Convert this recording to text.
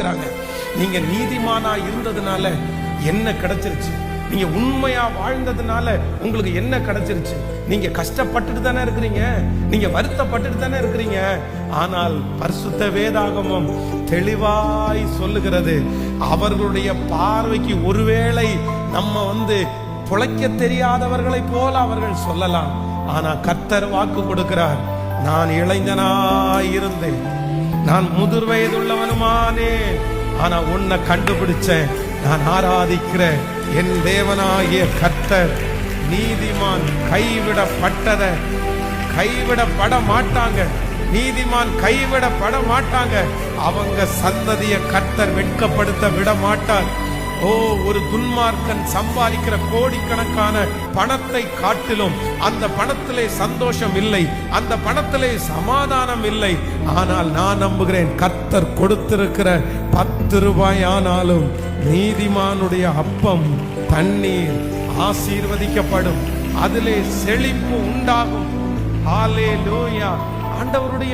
கேட்கிறாங்க. நீங்க நீதிமானா இருந்ததுனால என்ன கிடைச்சிருச்சு? நீங்க உண்மையா வாழ்ந்ததுனால உங்களுக்கு என்ன கிடைச்சிருச்சு? நீங்க கஷ்டப்பட்டுட்டு தானே இருக்கிறீங்க, நீங்க வருத்தப்பட்டுட்டு தானே இருக்கிறீங்க. ஆனால் பரிசுத்த வேதாகமம் தெளிவாய் சொல்லுகிறது, அவர்களுடைய பார்வைக்கு ஒருவேளை நம்ம புழைக்க தெரியாதவர்களை போல அவர்கள் சொல்லலாம். ஆனா கர்த்தர் வாக்கு கொடுக்கிறார், நான் இளைஞனாய் இருந்தேன், நான் முதிர் வயதுள்ளவனுமானேன், ஆனா உன்னை கண்டுபிடிச்சேன். நான் ஆராதிக்கிற என் தேவனாகிய கர்த்தர் நீதிமான் கைவிடப்பட மாட்டாங்க. நீதிமான் கைவிடப்பட மாட்டாங்க. அவங்க சந்ததிய கர்த்தர் வெட்கப்படுத்த விட மாட்டார். ஒரு துன்மார்க்கன் சம்பாதிக்கிற கோடிக்கணக்கான பணத்தை காட்டிலும் அந்த பணத்திலே சந்தோஷம் இல்லை, அந்த பணத்திலே சமாதானம் இல்லை. ஆனால் நான் நம்புகிறேன், கர்த்தர் கொடுத்திருக்கிற 10 ரூபாயானாலும் நீதிமானுடைய அப்பம் தண்ணீர் ஆசீர்வதிக்கப்படும், அதிலே செழிப்பு உண்டாகும். ஹல்லேலூயா. ஆண்டவருடைய